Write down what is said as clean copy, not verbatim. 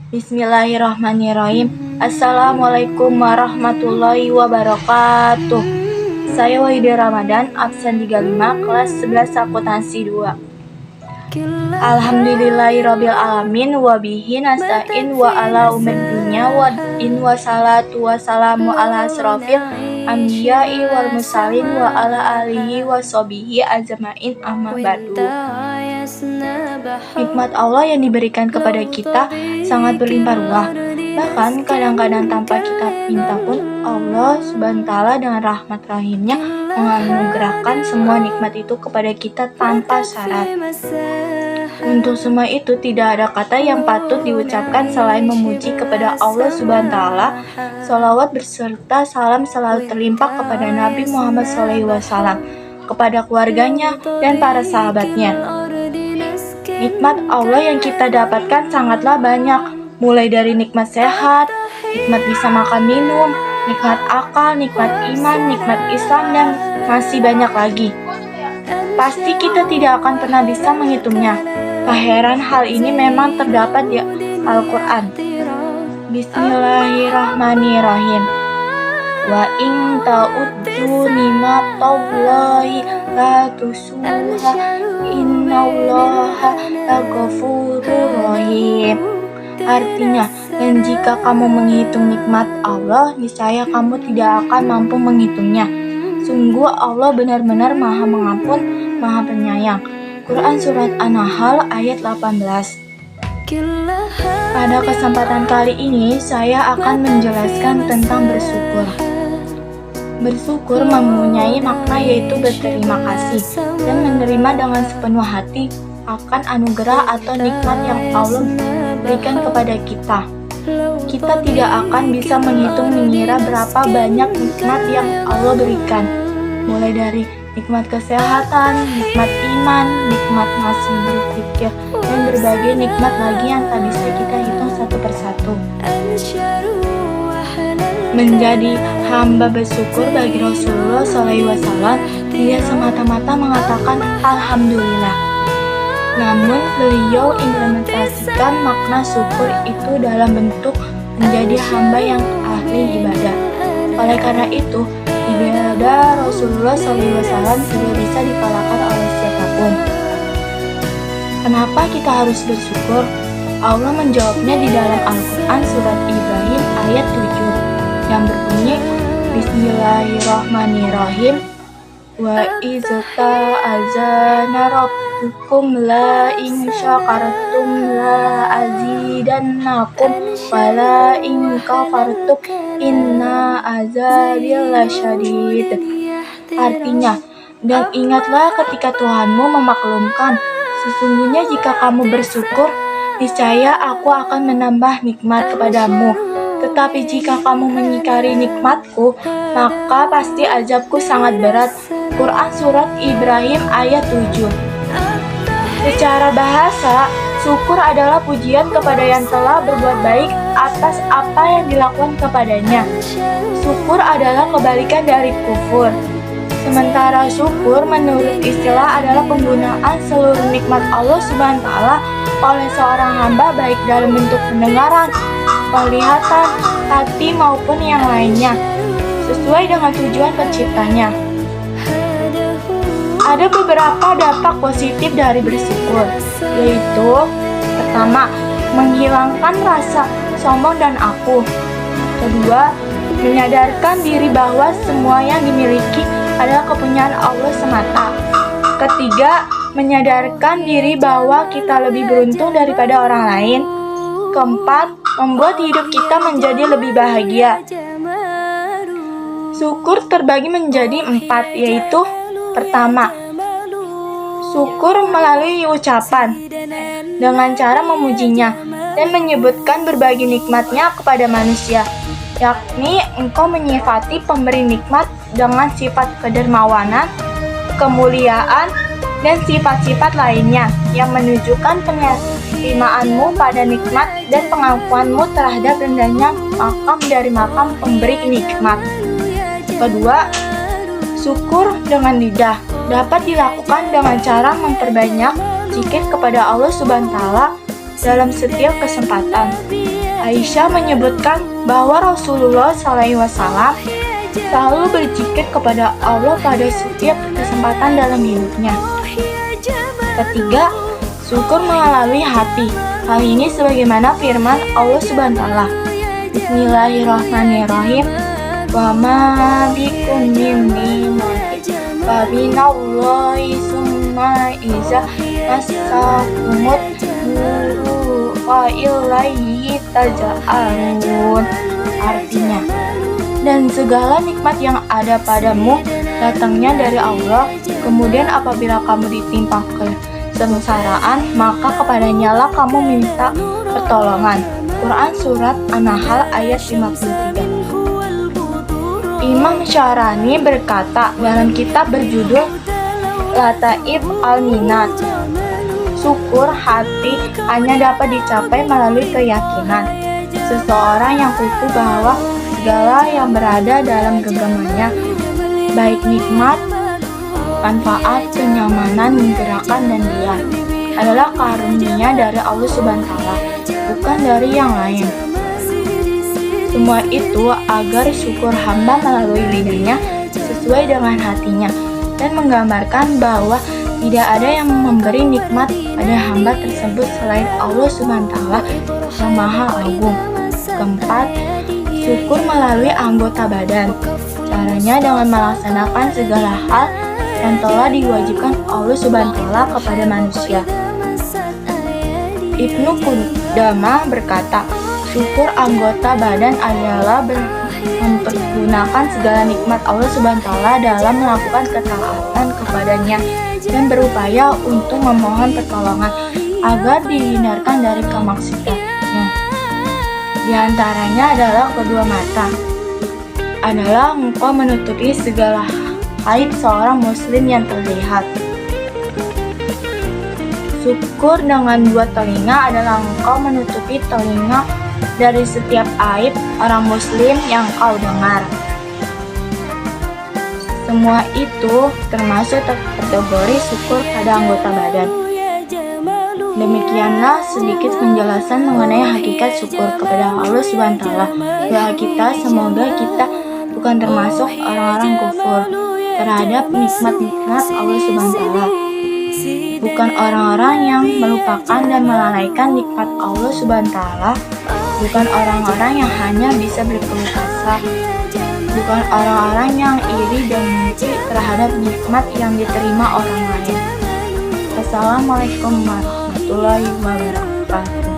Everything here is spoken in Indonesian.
Bismillahirrahmanirrahim. Assalamualaikum warahmatullahi wabarakatuh. Saya Wahida Ramadan, absen 35, kelas 11 akuntansi 2. Alhamdulillahirabbil alamin wa bihi nasta'in wa ala umur dunya wa in wa salatu wassalamu ala asrofil anbiya'i wal mursalin wa ala alihi wa sahbihi ajmain amma ba'du. Nikmat Allah yang diberikan kepada kita sangat berlimpah ruah. Bahkan kadang-kadang tanpa kita minta pun Allah Subhanahu wa Ta'ala dengan rahmat rahimnya menganugerahkan semua nikmat itu kepada kita tanpa syarat. Untuk semua itu tidak ada kata yang patut diucapkan selain memuji kepada Allah Subhanahu wa Ta'ala. Shalawat berserta salam selalu terlimpah kepada Nabi Muhammad SAW, kepada keluarganya dan para sahabatnya. Nikmat Allah yang kita dapatkan sangatlah banyak, mulai dari nikmat sehat, nikmat bisa makan minum, nikmat akal, nikmat iman, nikmat Islam, dan masih banyak lagi. Pasti kita tidak akan pernah bisa menghitungnya. Tak heran hal ini memang terdapat di Al-Quran. Bismillahirrahmanirrahim. Wa in ta'uddu nimatallahi la tusuha innallaha laghafurur rahim. Artinya, dan jika kamu menghitung nikmat Allah, niscaya kamu tidak akan mampu menghitungnya. Sungguh Allah benar-benar Maha Mengampun, Maha Penyayang. Quran Surat An-Nahl ayat 18. Pada kesempatan kali ini, saya akan menjelaskan tentang bersyukur. Bersyukur mempunyai makna yaitu berterima kasih dan menerima dengan sepenuh hati akan anugerah atau nikmat yang Allah berikan kepada kita. Kita tidak akan bisa menghitung mengira berapa banyak nikmat yang Allah berikan, mulai dari nikmat kesehatan, nikmat iman, nikmat masih berpikir, dan berbagai nikmat lagi yang tak bisa kita hitung satu persatu. Menjadi hamba bersyukur bagi Rasulullah SAW tidak semata-mata mengatakan Alhamdulillah. Namun beliau implementasikan makna syukur itu dalam bentuk menjadi hamba yang ahli ibadah. Oleh karena itu, ibadah Rasulullah SAW tidak bisa dikalahkan oleh siapapun. Kenapa kita harus bersyukur? Allah menjawabnya di dalam Al-Quran Surat Ibrahim ayat 7 yang berbunyi Bismillahirrahmanirrahim. Wa izta'azana rabbukum la in syakartum la azidannakum wa la in kafartum inna azabi lasyadid. Artinya, dan ingatlah ketika Tuhanmu memaklumkan, sesungguhnya jika kamu bersyukur, niscaya aku akan menambah nikmat kepadamu. Tetapi jika kamu mengingkari nikmatku, maka pasti azabku sangat berat. Quran Surat Ibrahim ayat 7. Secara bahasa, syukur adalah pujian kepada yang telah berbuat baik atas apa yang dilakukan kepadanya. Syukur adalah kebalikan dari kufur. Sementara syukur menurut istilah adalah penggunaan seluruh nikmat Allah Subhanahu wa Ta'ala oleh seorang hamba baik dalam bentuk pendengaran, penglihatan, hati maupun yang lainnya, sesuai dengan tujuan penciptanya. Ada beberapa dampak positif dari bersyukur, yaitu pertama, menghilangkan rasa sombong dan aku. Kedua, menyadarkan diri bahwa semua yang dimiliki adalah kepunyaan Allah semata. Ketiga, menyadarkan diri bahwa kita lebih beruntung daripada orang lain. Keempat, membuat hidup kita menjadi lebih bahagia. Syukur terbagi menjadi 4, yaitu pertama, syukur melalui ucapan dengan cara memujinya dan menyebutkan berbagai nikmatnya kepada manusia, yakni engkau menyifati pemberi nikmat dengan sifat kedermawanan, kemuliaan, dan sifat-sifat lainnya yang menunjukkan penerimaanmu pada nikmat dan pengakuanmu terhadap rendahnya makam dari makam pemberi nikmat. Kedua, syukur dengan lidah dapat dilakukan dengan cara memperbanyak zikir kepada Allah Subhanahu wa Ta'ala dalam setiap kesempatan. Aisyah menyebutkan bahwa Rasulullah SAW selalu berzikir kepada Allah pada setiap kesempatan dalam hidupnya. Ketiga, syukur melalui hati. Hal ini sebagaimana firman Allah Subhanahu wa taala. Bismillahirrahmanirrahim. Wa ma bikum min ni'matin fa minallahi summa iza massakumut nuru fa ilaihi taj'alun. Artinya, dan segala nikmat yang ada padamu datangnya dari Allah. Kemudian apabila kamu ditimpa kesengsaraan, maka kepadanya lah kamu minta pertolongan. Quran Surat An-Nahl ayat 53. Imam Syarani berkata dalam kitab berjudul Lataif Al-Minat, syukur hati hanya dapat dicapai melalui keyakinan seseorang yang kukuh bahwa segala yang berada dalam genggamannya, baik nikmat, manfaat, kenyamanan, gerakan, dan diam, adalah karunia dari Allah Subhanahu wa taala, bukan dari yang lain. Semua itu agar syukur hamba melalui lidahnya sesuai dengan hatinya, dan menggambarkan bahwa tidak ada yang memberi nikmat pada hamba tersebut selain Allah Subhanahu wa taala yang Maha Agung. Keempat, syukur melalui anggota badan. Caranya dengan melaksanakan segala hal yang telah diwajibkan Allah Subhanahu wa taala kepada manusia. Ibnu Qudamah berkata, syukur anggota badan adalah mempergunakan segala nikmat Allah Subhanahu wa taala dalam melakukan ketaatan kepadanya dan berupaya untuk memohon pertolongan agar dihindarkan dari kemaksiatannya. Di antaranya adalah kedua mata, adalah engkau menutupi segala aib seorang muslim yang terlihat. Syukur dengan dua telinga adalah engkau menutupi telinga dari setiap aib orang muslim yang kau dengar. Semua itu termasuk kategori syukur pada anggota badan. Demikianlah sedikit penjelasan mengenai hakikat syukur kepada Allah Subhanahu wa taala. Doa kita semoga kita bukan termasuk orang-orang kufur terhadap nikmat-nikmat Allah Subhanahu wa taala. Bukan orang-orang yang melupakan dan melalaikan nikmat Allah Subhanahu wa taala. Bukan orang-orang yang hanya bisa berkeluh kesah. Bukan orang-orang yang iri dan benci terhadap nikmat yang diterima orang lain. Wassalamualaikum warahmatullahi wabarakatuh.